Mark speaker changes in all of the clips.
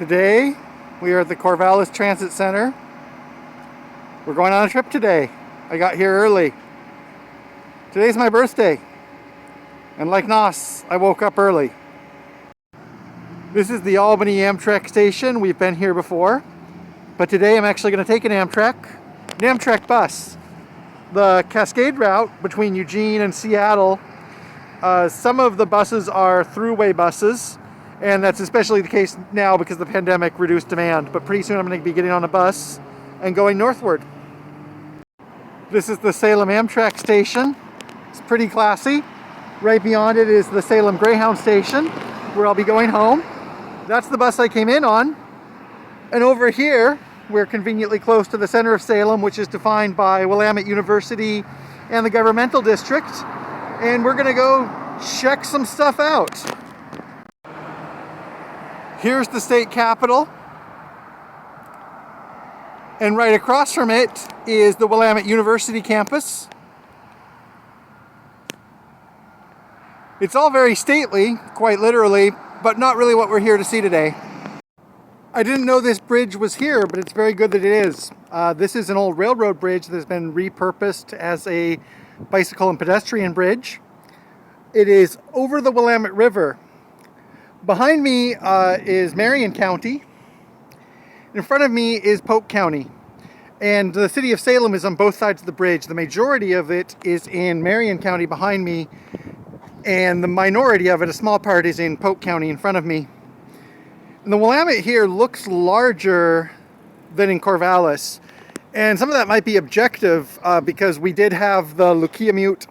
Speaker 1: Today, we are at the Corvallis Transit Center. We're going on a trip today. I got here early. Today's my birthday. And like Nos, I woke up early. This is the Albany Amtrak station. We've been here before. But today I'm actually going to take an Amtrak bus. The Cascade route between Eugene and Seattle, some of the buses are throughway buses. And that's especially the case now because the pandemic reduced demand. But pretty soon I'm going to be getting on a bus and going northward. This is the Salem Amtrak station. It's pretty classy. Right beyond it is the Salem Greyhound station, where I'll be going home. That's the bus I came in on. And over here, we're conveniently close to the center of Salem, which is defined by Willamette University and the governmental district. And we're going to go check some stuff out. Here's the state capitol, and right across from it is the Willamette University campus. It's all very stately, quite literally, but not really what we're here to see today. I didn't know this bridge was here, but it's very good that it is. This is an old railroad bridge that's been repurposed as a bicycle and pedestrian bridge. It is over the Willamette River. Behind me is Marion County. In front of me is Polk County. And the city of Salem is on both sides of the bridge. The majority of it is in Marion County behind me, and the minority of it, a small part, is in Polk County in front of me. And the Willamette here looks larger than in Corvallis. And some of that might be objective because we did have the Lacumute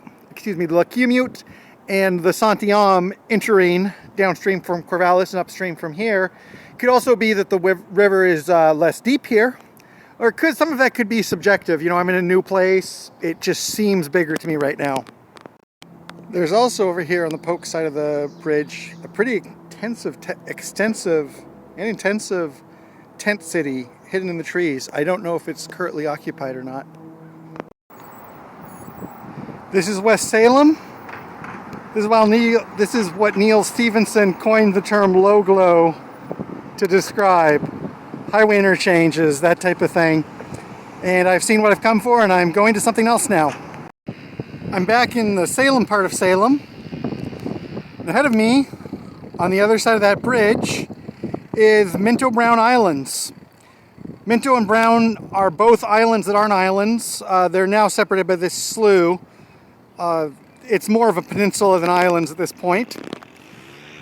Speaker 1: and the Santiam entering downstream from Corvallis and upstream from here. Could also be that the river is less deep here, or some of that could be subjective. You know, I'm in a new place. It just seems bigger to me right now. There's also over here on the Polk side of the bridge a pretty extensive tent city hidden in the trees. I don't know if it's currently occupied or not. This is West Salem. This is what Neil Stephenson coined the term low glow to describe highway interchanges, that type of thing. And I've seen what I've come for, and I'm going to something else now. I'm back in the Salem part of Salem. And ahead of me, on the other side of that bridge, is Minto Brown Islands. Minto and Brown are both islands that aren't islands. They're now separated by this slough. It's more of a peninsula than islands at this point.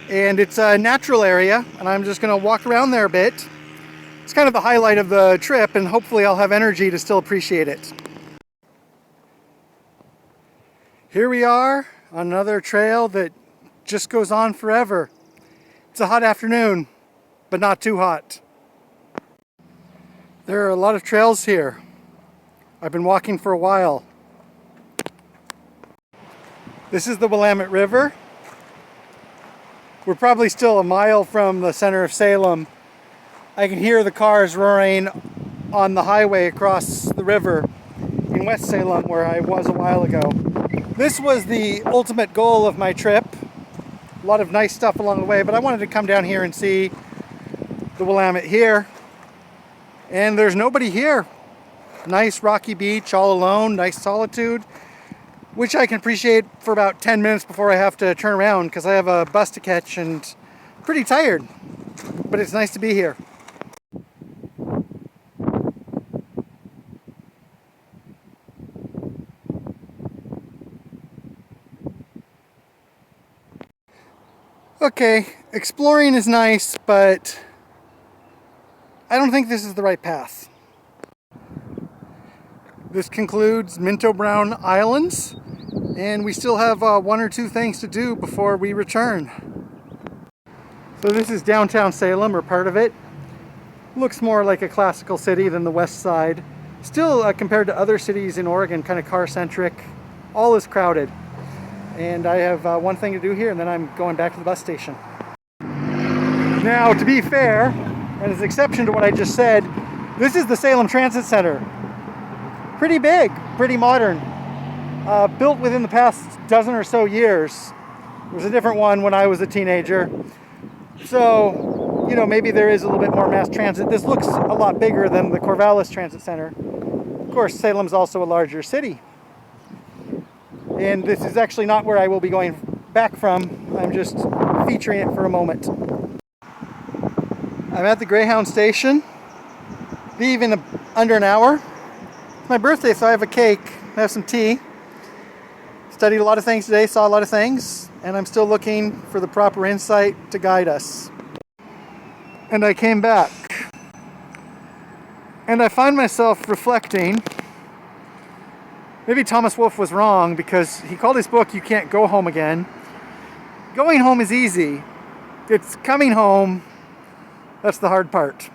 Speaker 1: And it's a natural area, and I'm just going to walk around there a bit. It's kind of the highlight of the trip, and hopefully I'll have energy to still appreciate it. Here we are on another trail that just goes on forever. It's a hot afternoon, but not too hot. There are a lot of trails here. I've been walking for a while. This is the Willamette River. We're probably still a mile from the center of Salem. I can hear the cars roaring on the highway across the river in West Salem, where I was a while ago. This was the ultimate goal of my trip. A lot of nice stuff along the way, but I wanted to come down here and see the Willamette here. And there's nobody here. Nice rocky beach, all alone, nice solitude, which I can appreciate for about 10 minutes before I have to turn around because I have a bus to catch and I'm pretty tired. But it's nice to be here. Okay, exploring is nice, but I don't think this is the right path. This concludes Minto Brown Islands, and we still have one or two things to do before we return. So this is downtown Salem, or part of it. Looks more like a classical city than the west side. Still, compared to other cities in Oregon, kind of car-centric. All is crowded. And I have one thing to do here, and then I'm going back to the bus station. Now, to be fair, and as an exception to what I just said, this is the Salem Transit Center. Pretty big, pretty modern. Built within the past dozen or so years. It was a different one when I was a teenager. So you know, maybe there is a little bit more mass transit. This looks a lot bigger than the Corvallis Transit Center. Of course, Salem's also a larger city. And this is actually not where I will be going back from. I'm just featuring it for a moment. I'm at the Greyhound station. Leave in under an hour. It's my birthday, so I have a cake. I have some tea. Studied a lot of things today, saw a lot of things, and I'm still looking for the proper insight to guide us. And I came back. And I find myself reflecting. Maybe Thomas Wolfe was wrong because he called his book, You Can't Go Home Again. Going home is easy. It's coming home, that's the hard part.